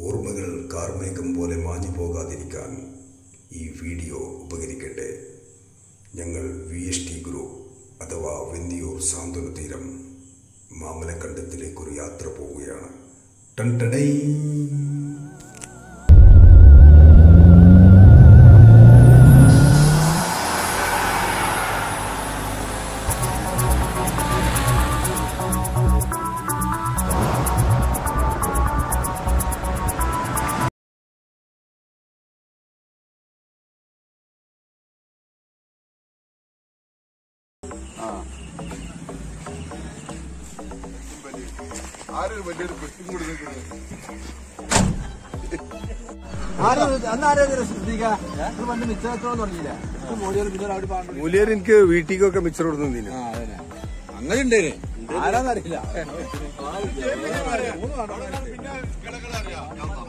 ഓർമ്മകൾ കാർമേഘം പോലെ മാഞ്ഞു പോകാതിരിക്കാൻ ഈ വീഡിയോ ഉപകരിക്കട്ടെ. ഞങ്ങൾ VST ഗ്രൂപ്പ് അഥവാ വെന്നിയൂർ സാന്ത്വന തീരം മാമലക്കണ്ടത്തിലേക്കൊരു യാത്ര പോവുകയാണ്. ടൺടടൈ. മൂലിയർ എനിക്ക് വീട്ടിലേക്കൊക്കെ മിച്ചർ കൊടുത്തു. അങ്ങനെ ഉണ്ട്, ആരാന്നറിയില്ല.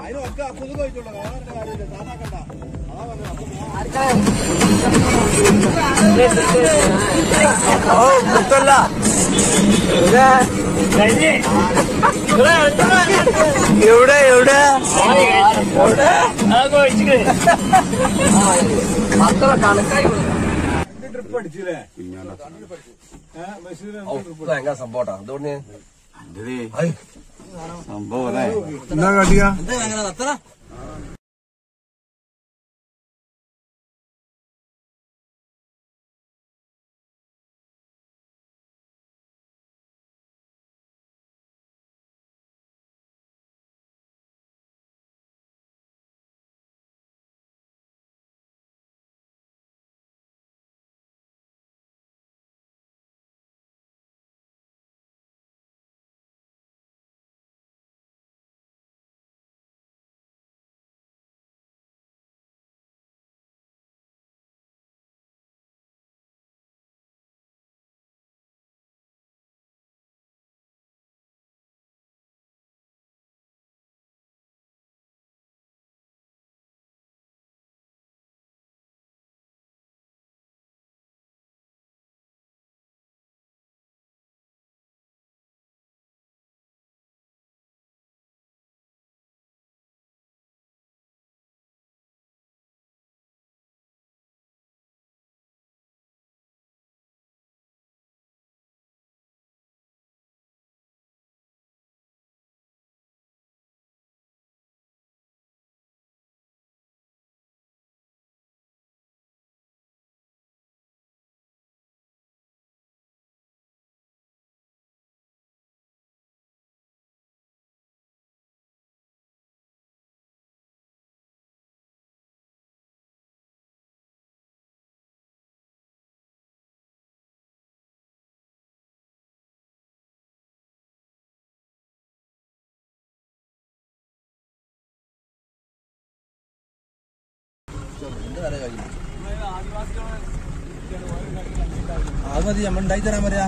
അതിനൊക്കെ അസുഖം കഴിച്ചോളൂ. എവിടെ എവിടെ ട്രിപ്പ് അടിച്ചില്ലേ? ഭയങ്കര സംഭവട്ടാ. അതുകൊണ്ട് സംഭവം എന്താ കാട്ടിയ അത്ര അത് മതി. നമ്മൾ ഉണ്ടായി തരാൻ പറയാ.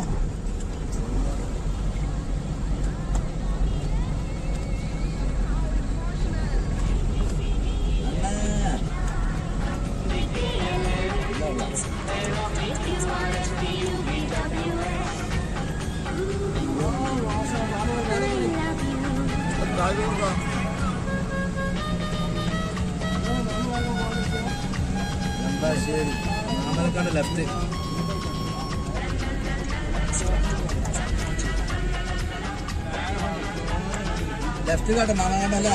ശരി, മാമലക്കാട് ലെഫ്റ്റ് കാട്ടെ. മാമലക്കാടല്ല,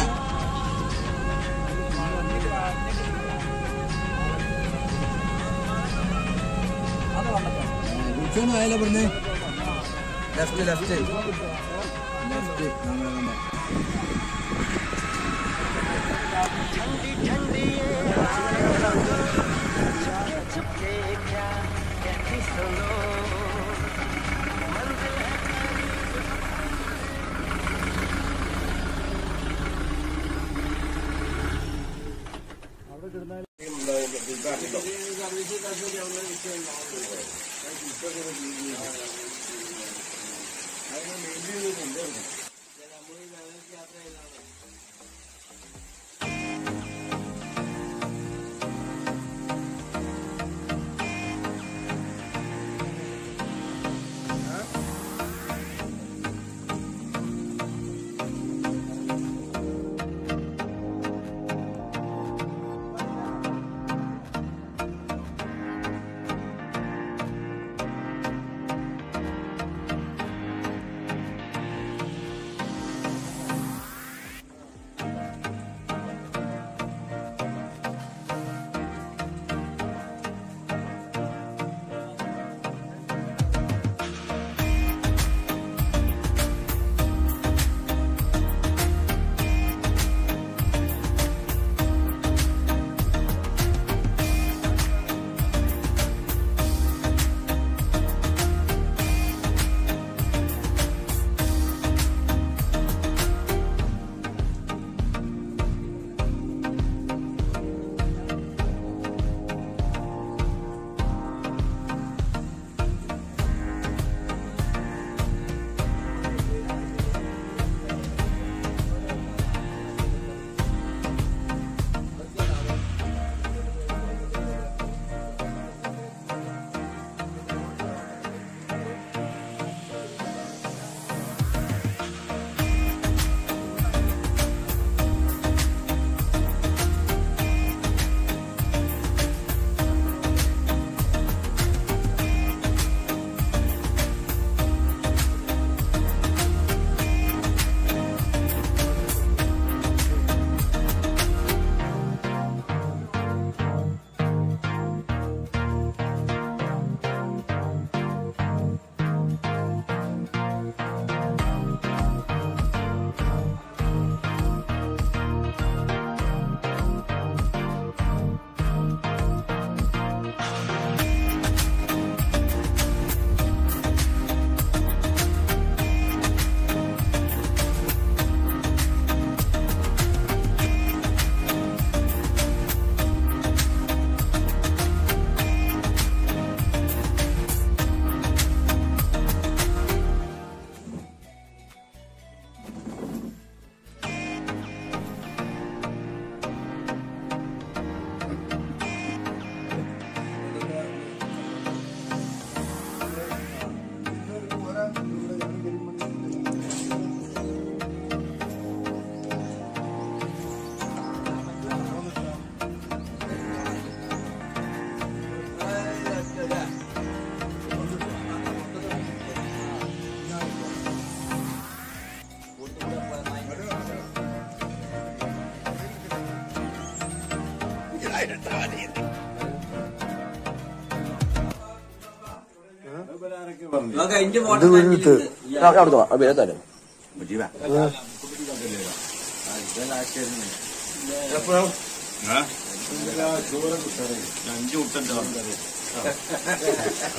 കുറിച്ചൊന്നും ആയാലോ പറഞ്ഞ്. ലെഫ്റ്റ് മാമലക്കാട്.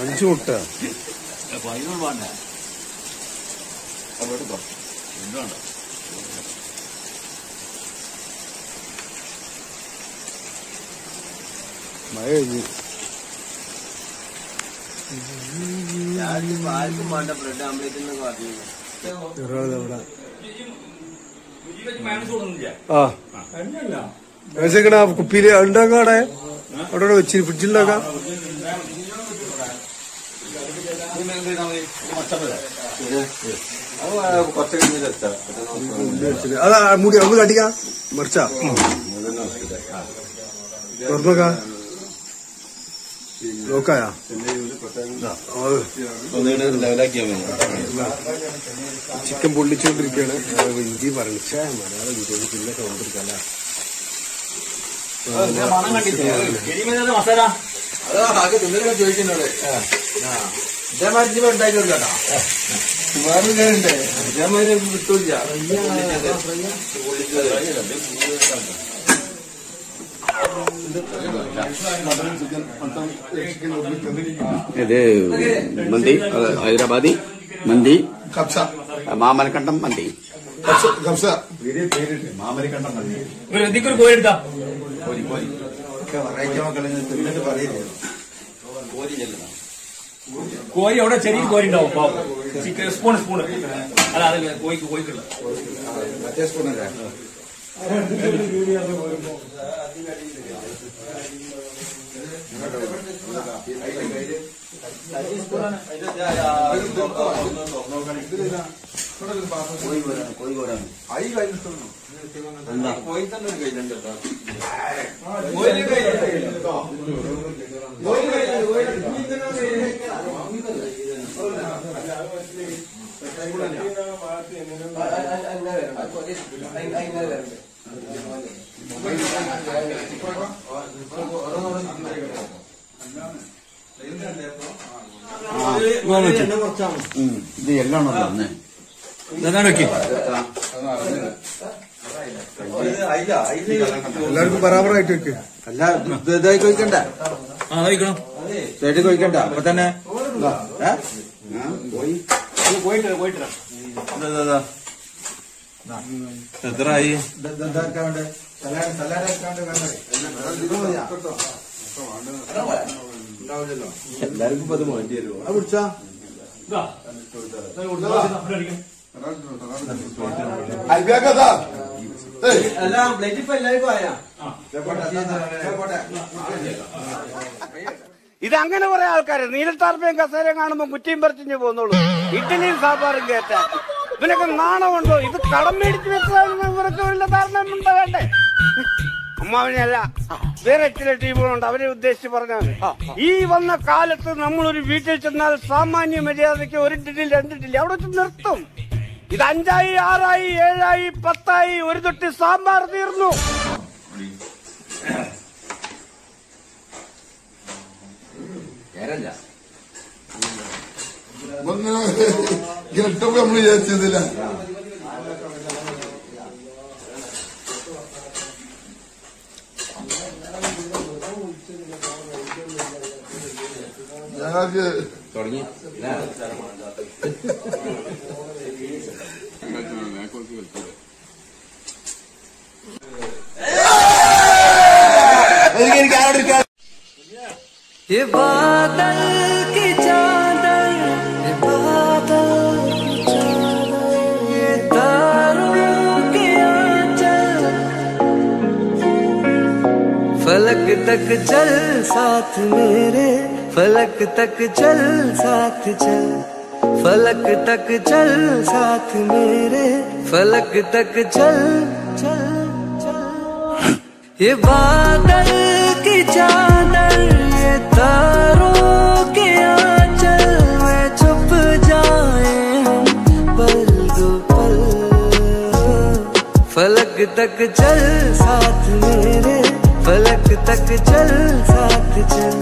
അഞ്ചു മുട്ട മഴ കഴിഞ്ഞു. ആ കുപ്പിയില് ഉണ്ടാക്കാം അവിടെ അവിടെ വെച്ച് ഫ്രിഡ്ജിലുണ്ടാക്കാം. അതാ മുടി ഒന്ന് കട്ടിക്ക മറിച്ചാ തുറന്നോക്കാ നോക്കായാ ചിക്കൻ പൊള്ളിച്ചോണ്ടിരിക്കാണ്. ഹിന്ദി പറഞ്ഞ മലയാളം ഹിന്ദി പിന്നെ തോന്നിരിക്കല്ല. ചോദിക്കുന്നോട് ഇതേമാതിരി ഉണ്ടാക്കി കൊടുക്കട്ടോ. വേറെ കേണ്ടേ ഇതേമാതിരി കിട്ടൂല്ല. ഇത് മന്തി ഹൈദരാബാദി മന്തി മാമലക്കണ്ടം മന്തി മാമലക്കണ്ടം മന്തി ഒരു കോഴി എടുക്കാം. കോഴി അവിടെ ചെറിയ കോഴി ഉണ്ടാവും. ചിക്കൻ സ്പൂണ് അല്ല അത് കോഴിക്കുള്ള മറ്റേ സ്പൂണല്ലേ. ഇത് എല്ലാം എല്ലാവർക്കും ബറാബറായിട്ട് വെക്ക്. അല്ല ഇതായി കഴിക്കണ്ട, സൈഡ് കഴിക്കണ്ട. അപ്പൊ തന്നെ എത്രയായി എല്ലാവർക്കും ഇപ്പൊ അത് വേണ്ടി വരുമോ? അത് പിടിച്ചാ ഇതങ്ങനെ കുറെ ആൾക്കാര് നീലത്താർപ്പയും കസേരയും കാണുമ്പോ കുറ്റിയും പറിച്ചു പോകുന്നുള്ളൂ. ഇഡ്ഡലിയും സാമ്പാറും കേട്ടാ ഇതിനൊക്കെ നാണമുണ്ടോ? ഇത് കടം മേടിച്ചു വെച്ചതാണ്. ഇവർക്ക് വല്ല ധാരണയുണ്ടോ? വേണ്ടേ? അമ്മാവനെയല്ല, വേറെ ചില ടീമുകളുണ്ട്, അവരെ ഉദ്ദേശിച്ച് പറഞ്ഞാണ്. ഈ വന്ന കാലത്ത് നമ്മളൊരു വീട്ടിൽ ചെന്നാൽ സാമാന്യ മര്യാദയ്ക്ക് ഒരു ഇഡ്ഡലി 2 ഇഡ്ഡലി അവിടെ വെച്ച് നിർത്തും. ഇത് 5ആയി 6ആയി 7ആയി 10ആയി ഒരു തൊട്ടി സാമ്പാർ തീർന്നു. ഗെട്ടപ്പ് നമ്മൾ വിചാരിച്ചതില്ല. ഞങ്ങൾക്ക് തുടങ്ങി ये बादल की चादर, ये बादल की चादर, ये तारों के आंचल, फलक तक चल साथ मेरे, फलक तक चल साथ चल, फलक तक चल साथ मेरे, फलक तक चल चल चल। ये बादल की चादर, ये तारों के आंचल में छुप जाए हम पल दो पल, फलक तक चल साथ मेरे, फलक तक चल साथ चल,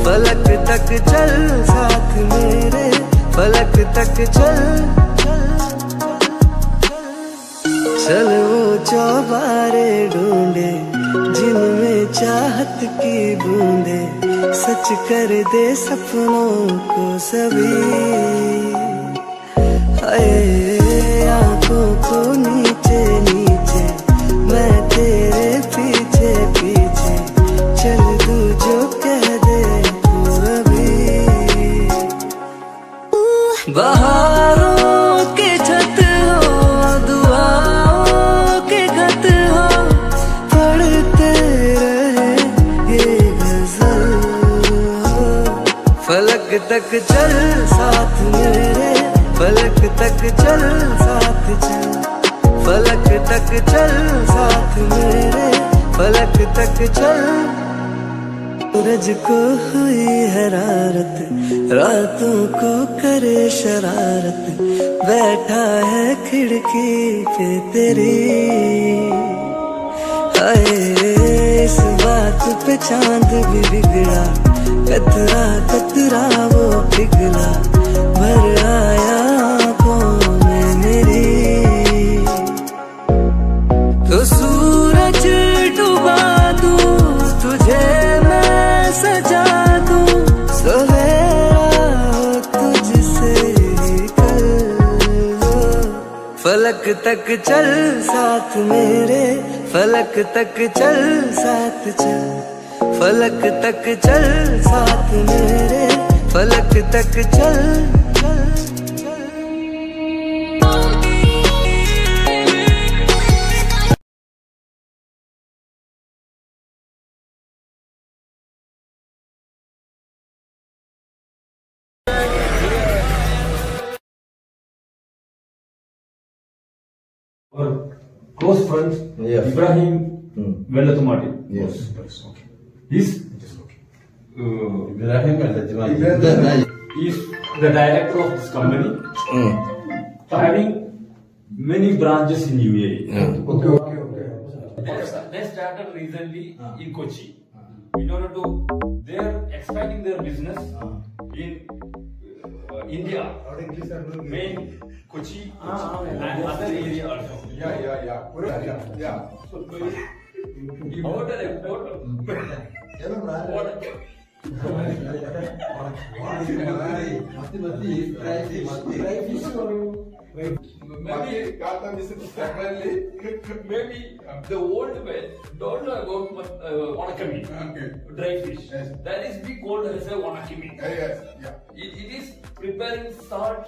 फलक तक चल साथ मेरे, फलक तक चल। चल वो चौबारे ढूंढे जिनमें चाहत की बूंदे, सच कर दे सपनों को सभी। हाय आंखों को नीचे नीचे, मैं तेरे पीछे पीछे, चल तू जो कह दे तू अभी। बहारों के छत हो, दुआओं के खत हो, पढ़ते रहे ये गजल हो। फलक तक चल साथ मेरे, फलक तक चल साथ चल, फलक तक चल साथ मेरे, फलक तक चल। सूरज को हुई हरारत, रातों को करे शरारत, बैठा है खिड़की पे तेरी। हाय इस बात पे चांद भी बिगड़ा, कतरा कतरा वो पिघला, भर आया आंखों में मेरी। तो सूरज डुबा दूं तुझे मैं सजा दूं, सवेरा हो तुझसे कल हो। फलक तक चल साथ मेरे, फलक तक चल साथ चल, फलक तक चल साथ मेरे, फलक तक चल। Our close friend Ibrahim Vellatumati. Yes. Okay. He's Ibrahim is the director of this company, having many branches in UAE. They started recently in Kochi. In order to, they are expanding their business in India, main Kochi and other area also. Yeah. Order export. Maybe the old men don't know about wanakami, dry fish. Yes. That is we called as a wanakami. Yes. It is preparing salt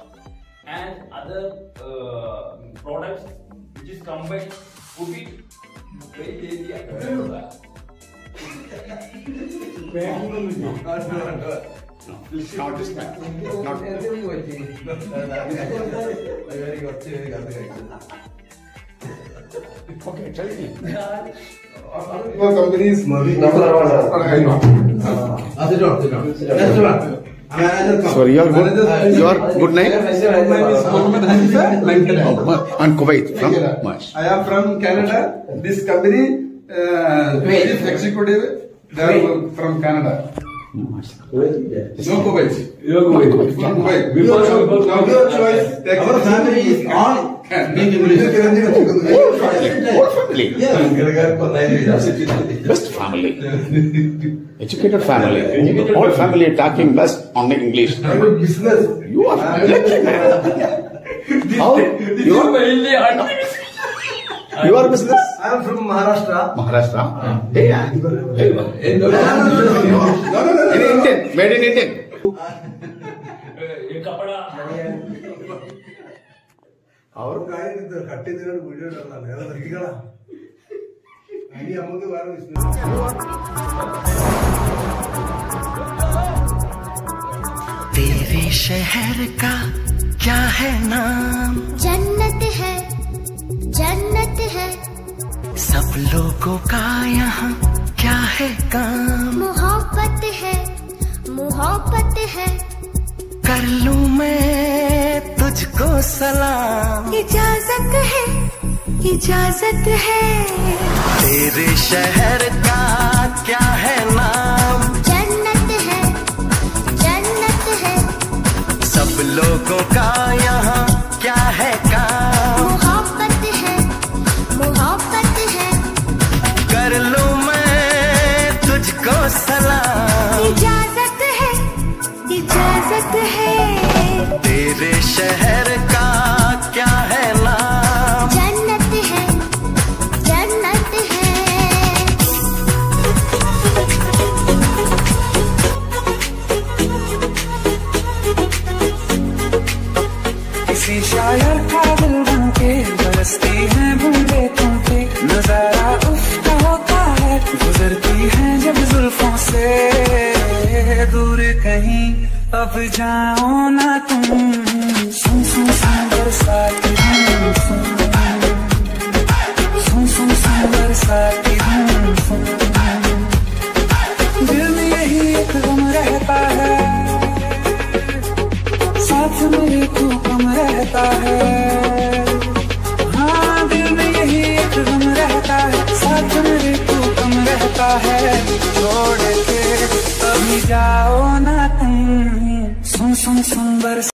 and other products which is combined, put it very area. Not this man. Not Okay, tell me. Your company is number one. Sorry, your good name? And Kuwait from March. I am from Canada. This company chief executive, they are from Canada. No Kuwait. Before your choice. Our family is all Best family. Educated family. All family talking best only English. Business. You are lucky man. How? You are business? I am from Maharashtra. Maharashtra? Hey, in Indian. Made in Indian. അവർ കാര്യം കട്ടിന്നിട്ട് video ഇടുന്നതാണ് ഏതാ നിർത്തിക്കളാ ഇനി നമുക്ക് വേറെ business तेरे शहर का क्या है नाम? जन्नत है, जन्नत है। सब लोगों का यहाँ क्या है काम? मोहब्बत है, मोहब्बत है। कर लूं मैं तुझको सलाम? इजाजत है, इजाजत है। तेरे शहर का क्या है नाम? जन्नत है, सब लोगों का यहाँ क्या है काम, मोहब्बत है, मोहब्बत है। कर लूं मैं तुझको सलाम, इजाजत है, इजाजत है। तेरे शहर का क्या है नाम, जन्नत है, जन्नत है। किसी शायर का दिल बनके बरसती है बूंदे तुमसे, नजारा उसका होता है गुजरती है जब जुल्फों से। दूर कहीं अब जाओ ना तुम, सुन सुन सुन बरसाती धूम सुन, सुन सुन सुन बरसाती धूम सुन। दिल में यही एक गम रहता है, साथ मेरे तू कम रहता है। हाँ दिल में यही एक गम रहता है, साथ मेरे तू कम रहता है। छोड़ के कभी जाओ ना तुम, सुन सुन सुन बरस